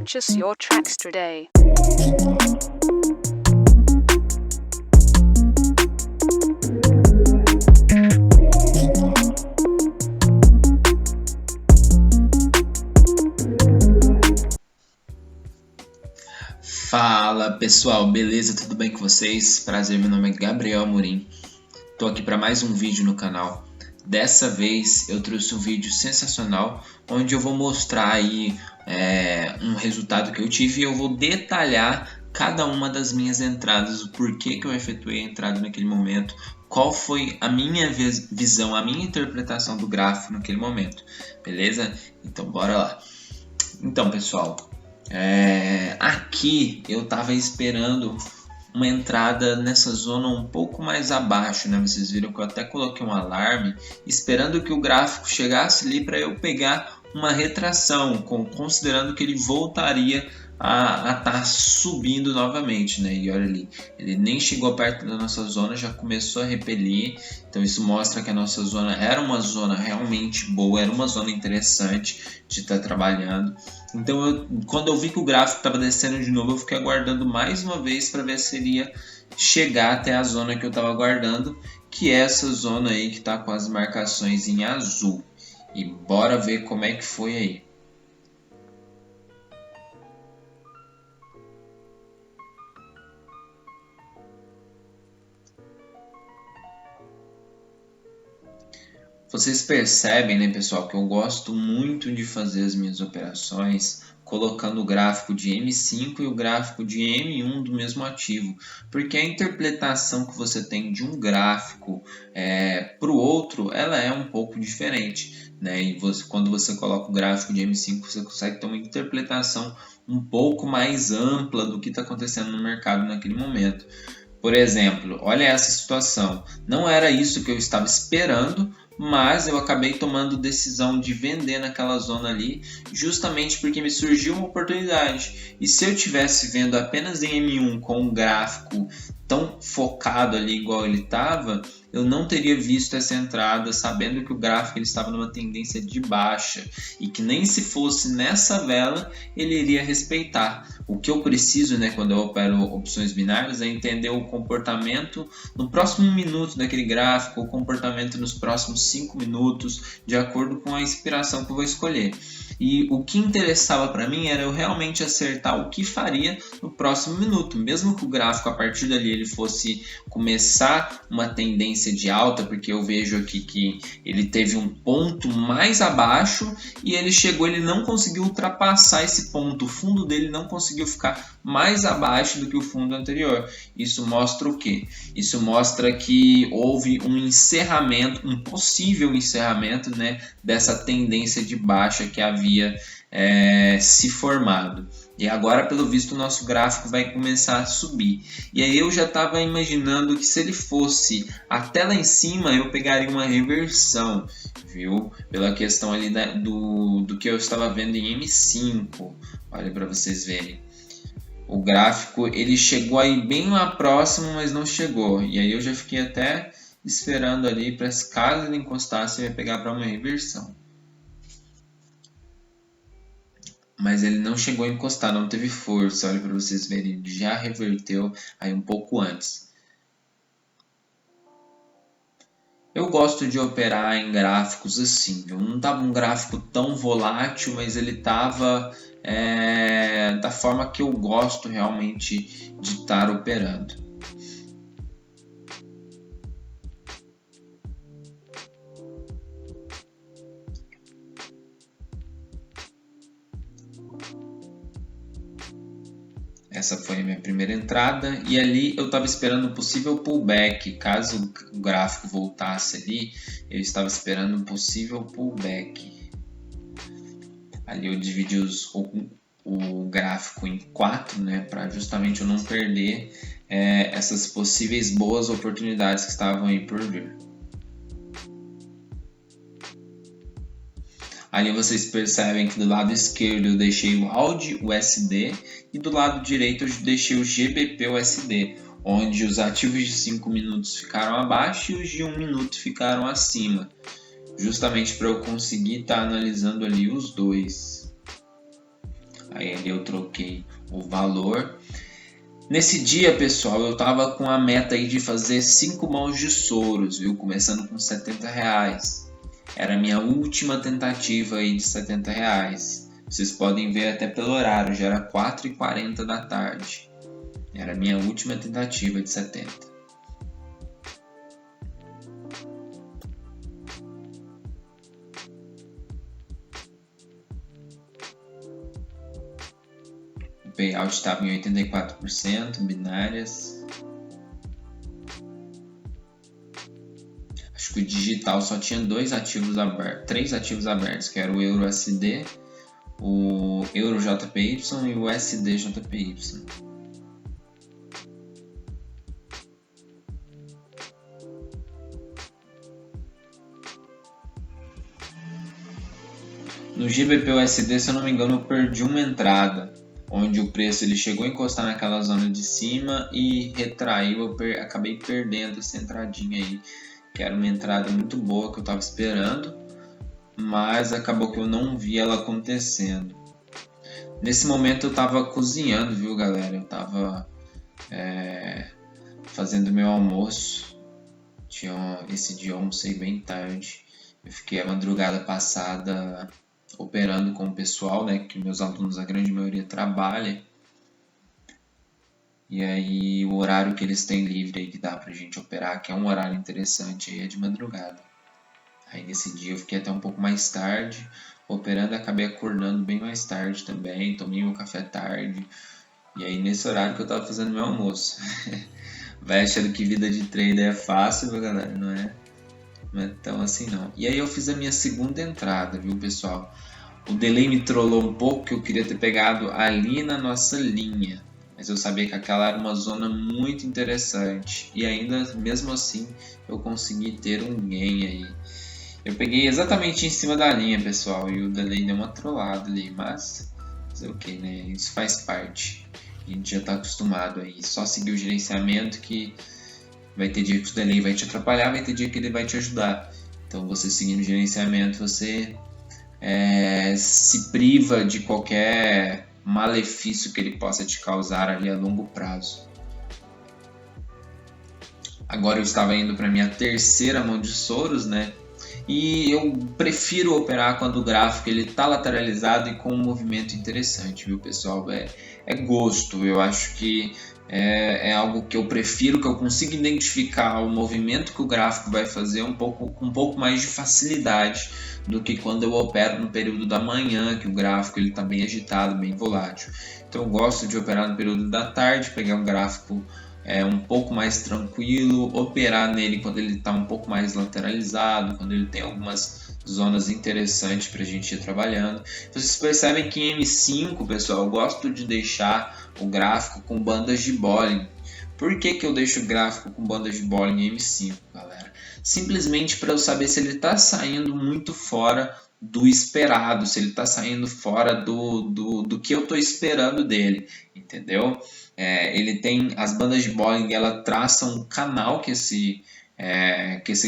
Purchase your tracks today. Fala pessoal, beleza? Tudo bem com vocês? Prazer, meu nome é Gabriel Amorim. Tô aqui para mais um vídeo no canal. Dessa vez eu trouxe um vídeo sensacional onde eu vou mostrar aí um resultado que eu tive e eu vou detalhar cada uma das minhas entradas, o porquê que eu efetuei a entrada naquele momento, qual foi a minha visão, a minha interpretação do gráfico naquele momento, beleza? Então bora lá. Então pessoal, aqui eu tava esperando uma entrada nessa zona um pouco mais abaixo, né? Vocês viram que eu até coloquei um alarme, esperando que o gráfico chegasse ali para eu pegar uma retração, considerando que ele voltaria a estar subindo novamente, né? E olha ali, ele nem chegou perto da nossa zona, já começou a repelir. Então isso mostra que a nossa zona era uma zona realmente boa, era uma zona interessante de estar trabalhando. Então quando eu vi que o gráfico estava descendo de novo, eu fiquei aguardando mais uma vez para ver se ele ia chegar até a zona que eu estava aguardando, que é essa zona aí que está com as marcações em azul. E bora ver como é que foi aí. Vocês percebem, né, pessoal, que eu gosto muito de fazer as minhas operações colocando o gráfico de M5 e o gráfico de M1 do mesmo ativo, porque a interpretação que você tem de um gráfico para o outro, ela é um pouco diferente, né? E quando você coloca o gráfico de M5, você consegue ter uma interpretação um pouco mais ampla do que está acontecendo no mercado naquele momento. Por exemplo, olha essa situação, não era isso que eu estava esperando, mas eu acabei tomando decisão de vender naquela zona ali, justamente porque me surgiu uma oportunidade. E se eu tivesse vendo apenas em M1 com um gráfico tão focado ali igual ele estava, eu não teria visto essa entrada, sabendo que o gráfico ele estava numa tendência de baixa e que nem se fosse nessa vela ele iria respeitar. O que eu preciso, né, quando eu opero opções binárias, é entender o comportamento no próximo minuto daquele gráfico, o comportamento nos próximos 5 minutos, de acordo com a inspiração que eu vou escolher. E o que interessava para mim era eu realmente acertar o que faria no próximo minuto, mesmo que o gráfico a partir dali ele fosse começar uma tendência de alta, porque eu vejo aqui que ele teve um ponto mais abaixo e ele não conseguiu ultrapassar esse ponto, o fundo dele não conseguiu ficar mais abaixo do que o fundo anterior. Isso mostra o quê? Isso mostra que houve um encerramento, um possível encerramento, né, dessa tendência de baixa que havia se formado. E agora, pelo visto, o nosso gráfico vai começar a subir. E aí eu já estava imaginando que se ele fosse até lá em cima, eu pegaria uma reversão, viu? Pela questão ali do que eu estava vendo em M5. Olha para vocês verem. O gráfico ele chegou aí bem lá próximo, mas não chegou. E aí eu já fiquei até esperando ali para caso ele encostasse, eu ia pegar para uma reversão. Mas ele não chegou a encostar, não teve força. Olha para vocês verem, ele já reverteu aí um pouco antes. Eu gosto de operar em gráficos assim. Eu não estava um gráfico tão volátil, mas ele estava da forma que eu gosto realmente de estar operando. Essa foi a minha primeira entrada e ali eu estava esperando um possível pullback. Caso o gráfico voltasse ali, eu estava esperando um possível pullback. Ali eu dividi o gráfico em 4, né, para justamente eu não perder essas possíveis boas oportunidades que estavam aí por vir. Ali vocês percebem que do lado esquerdo eu deixei o AUD USD e do lado direito eu deixei o GBP USD, onde os ativos de 5 minutos ficaram abaixo e os de 1 minuto ficaram acima, justamente para eu conseguir estar analisando ali os dois. Aí ali eu troquei o valor. Nesse dia, pessoal, eu tava com a meta aí de fazer 5 mãos de Soros, viu? Começando com R$70. Era a minha última tentativa aí de R$70. Vocês podem ver até pelo horário, já era 4h40 da tarde. Era a minha última tentativa de 70. O payout estava em 84%, binárias. Acho que o digital só tinha 3 ativos abertos, que era o EURUSD, o EUROJPY e o USDJPY. No GBP-USD, se eu não me engano, eu perdi uma entrada, onde o preço ele chegou a encostar naquela zona de cima e retraiu. Eu acabei perdendo essa entradinha aí, que era uma entrada muito boa que eu estava esperando, mas acabou que eu não vi ela acontecendo. Nesse momento eu estava cozinhando, viu, galera? Eu estava fazendo meu almoço. Esse dia eu almocei bem tarde. Eu fiquei a madrugada passada operando com o pessoal, né? Que meus alunos, a grande maioria, trabalha. E aí o horário que eles têm livre aí que dá pra gente operar, que é um horário interessante, aí é de madrugada. Aí nesse dia eu fiquei até um pouco mais tarde operando, acabei acordando bem mais tarde também, tomei meu café tarde. E aí nesse horário que eu tava fazendo meu almoço. Vai achando que vida de trader é fácil, viu, galera? Não é tão assim não. E aí eu fiz a minha segunda entrada, viu, pessoal? O delay me trollou um pouco, que eu queria ter pegado ali na nossa linha. Mas eu sabia que aquela era uma zona muito interessante. E ainda, mesmo assim, eu consegui ter um gain aí. Eu peguei exatamente em cima da linha, pessoal. E o delay deu uma trollada ali. Mas, fazer o que, né? Isso faz parte. A gente já está acostumado aí. Só seguir o gerenciamento que vai ter dia que o delay vai te atrapalhar, vai ter dia que ele vai te ajudar. Então, você seguindo o gerenciamento, você se priva de qualquer malefício que ele possa te causar ali a longo prazo. Agora eu estava indo para minha terceira mão de Soros, né? E eu prefiro operar quando o gráfico ele está lateralizado e com um movimento interessante, viu, pessoal? É gosto. Eu acho que é algo que eu prefiro, que eu consigo identificar o movimento que o gráfico vai fazer com um pouco mais de facilidade do que quando eu opero no período da manhã, que o gráfico está bem agitado, bem volátil. Então eu gosto de operar no período da tarde, pegar um gráfico um pouco mais tranquilo, operar nele quando ele está um pouco mais lateralizado, quando ele tem algumas zonas interessantes para a gente ir trabalhando. Vocês percebem que em M5, pessoal, eu gosto de deixar o gráfico com bandas de Bollinger. Por que eu deixo o gráfico com bandas de Bollinger em M5, galera? Simplesmente para eu saber se ele está saindo muito fora do esperado, se ele está saindo fora do que eu estou esperando dele, entendeu? Ele tem as bandas de Bollinger, ela traça um canal que esse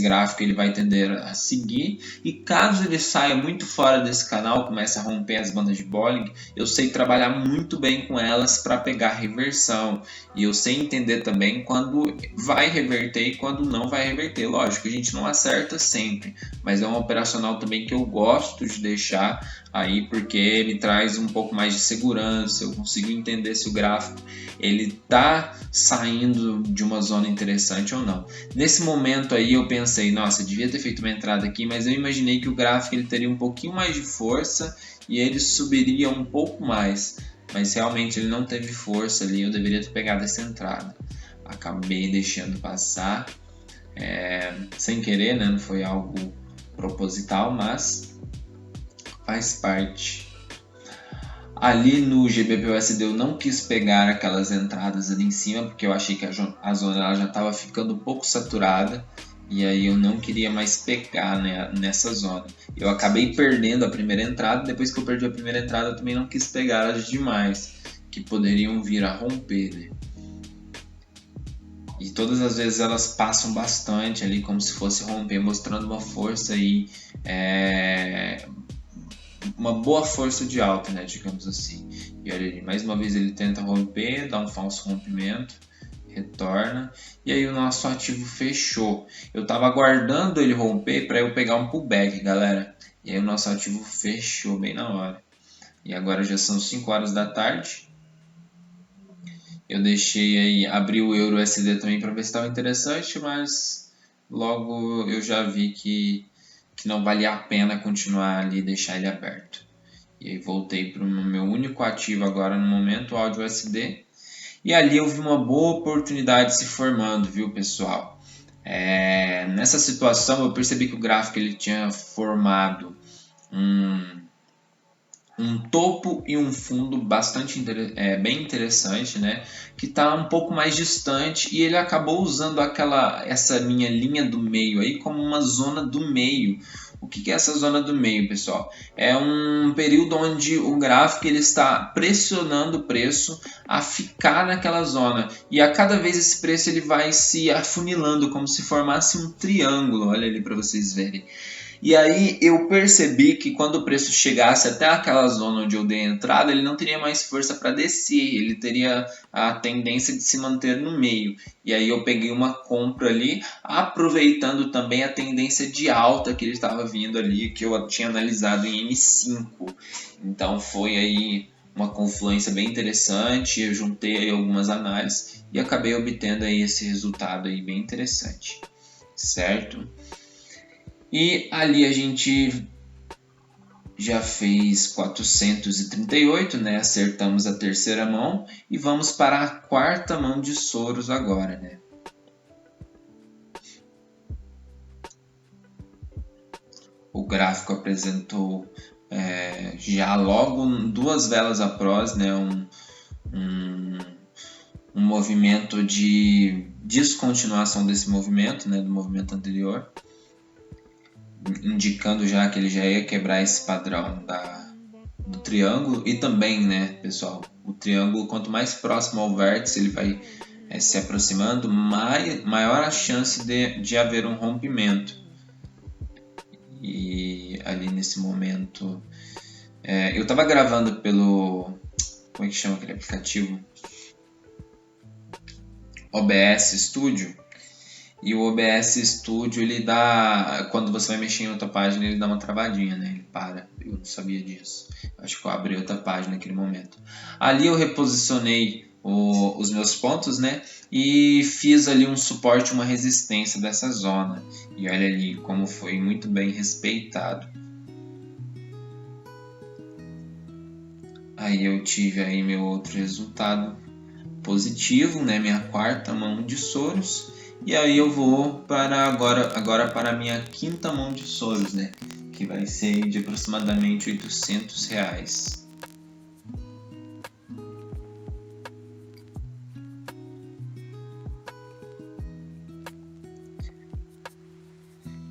gráfico ele vai tender a seguir, e caso ele saia muito fora desse canal, comece a romper as bandas de Bollinger, eu sei trabalhar muito bem com elas para pegar reversão, e eu sei entender também quando vai reverter e quando não vai reverter. Lógico, a gente não acerta sempre, mas é um operacional também que eu gosto de deixar aí, porque me traz um pouco mais de segurança, eu consigo entender se o gráfico ele tá saindo de uma zona interessante ou não. Nesse momento aí eu pensei, nossa, eu devia ter feito uma entrada aqui, mas eu imaginei que o gráfico ele teria um pouquinho mais de força e ele subiria um pouco mais, mas realmente ele não teve força ali, eu deveria ter pegado essa entrada. Acabei deixando passar, sem querer, né? Não foi algo proposital, mas faz parte. Ali no GBP-USD eu não quis pegar aquelas entradas ali em cima, porque eu achei que a zona ela já estava ficando um pouco saturada, e aí eu não queria mais pegar, né, nessa zona. Eu acabei perdendo a primeira entrada, depois que eu perdi a primeira entrada eu também não quis pegar as demais, que poderiam vir a romper, né? E todas as vezes elas passam bastante ali, como se fosse romper, mostrando uma força aí, uma boa força de alta, né, digamos assim. E olha ali, mais uma vez ele tenta romper, dá um falso rompimento, retorna, e aí o nosso ativo fechou. Eu estava aguardando ele romper para eu pegar um pullback, galera. E aí o nosso ativo fechou bem na hora. E agora já são 5 horas da tarde. Eu deixei aí, abri o Euro USD também para ver se estava interessante, mas logo eu já vi que não valia a pena continuar ali e deixar ele aberto. E aí voltei para o meu único ativo agora no momento, o AUD USD. E ali eu vi uma boa oportunidade se formando, viu, pessoal? Nessa situação eu percebi que o gráfico ele tinha formado um topo e um fundo bastante bem interessante, né? Que está um pouco mais distante e ele acabou usando essa minha linha do meio aí como uma zona do meio. O que é essa zona do meio, pessoal? É um período onde o gráfico ele está pressionando o preço a ficar naquela zona e a cada vez esse preço ele vai se afunilando como se formasse um triângulo. Olha ali para vocês verem. E aí eu percebi que quando o preço chegasse até aquela zona onde eu dei a entrada, ele não teria mais força para descer, ele teria a tendência de se manter no meio. E aí eu peguei uma compra ali, aproveitando também a tendência de alta que ele estava vindo ali, que eu tinha analisado em M5. Então foi aí uma confluência bem interessante, eu juntei aí algumas análises e acabei obtendo aí esse resultado aí bem interessante, certo? E ali a gente já fez 438, né? Acertamos a terceira mão e vamos para a quarta mão de Soros agora, né? O gráfico apresentou já logo 2 velas após, né? Um movimento de descontinuação desse movimento, né? Do movimento anterior, indicando já que ele já ia quebrar esse padrão do triângulo. E também, né, pessoal, o triângulo, quanto mais próximo ao vértice ele vai se aproximando, maior a chance de haver um rompimento. E ali nesse momento eu estava gravando pelo, como é que chama aquele aplicativo? OBS Studio. E o OBS Studio, ele dá, quando você vai mexer em outra página, ele dá uma travadinha, né? Ele para. Eu não sabia disso. Acho que eu abri outra página naquele momento. Ali eu reposicionei os meus pontos, né? E fiz ali um suporte, uma resistência dessa zona. E olha ali como foi muito bem respeitado. Aí eu tive aí meu outro resultado positivo, né? Minha quarta mão de Soros. E aí eu vou para agora para a minha quinta mão de Soros, né? Que vai ser de aproximadamente R$800.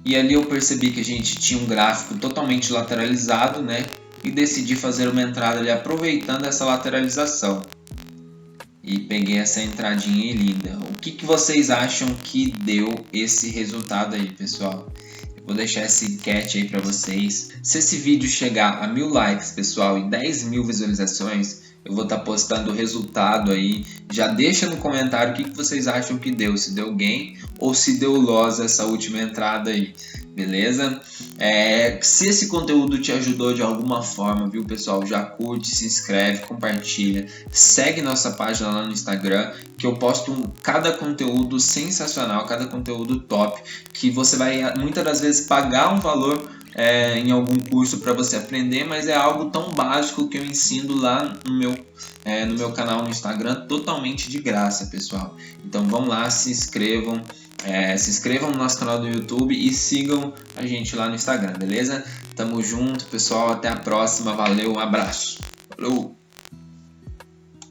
E ali eu percebi que a gente tinha um gráfico totalmente lateralizado, né? E decidi fazer uma entrada ali aproveitando essa lateralização. E peguei essa entradinha aí linda. O que vocês acham que deu esse resultado aí, pessoal? Eu vou deixar essa enquete aí para vocês. Se esse vídeo chegar a 1000 likes, pessoal, e 10.000 visualizações, eu vou estar postando o resultado aí. Já deixa no comentário o que vocês acham que deu. Se deu gain ou se deu loss essa última entrada aí. Beleza? Se esse conteúdo te ajudou de alguma forma, viu, pessoal? Já curte, se inscreve, compartilha, segue nossa página lá no Instagram, que eu posto cada conteúdo sensacional, cada conteúdo top, que você vai muitas das vezes pagar um valor em algum curso para você aprender, mas é algo tão básico que eu ensino lá no meu canal no Instagram, totalmente de graça, pessoal. Então vão lá, se inscrevam no nosso canal do YouTube e sigam a gente lá no Instagram, beleza? Tamo junto, pessoal, até a próxima, valeu, um abraço, falou!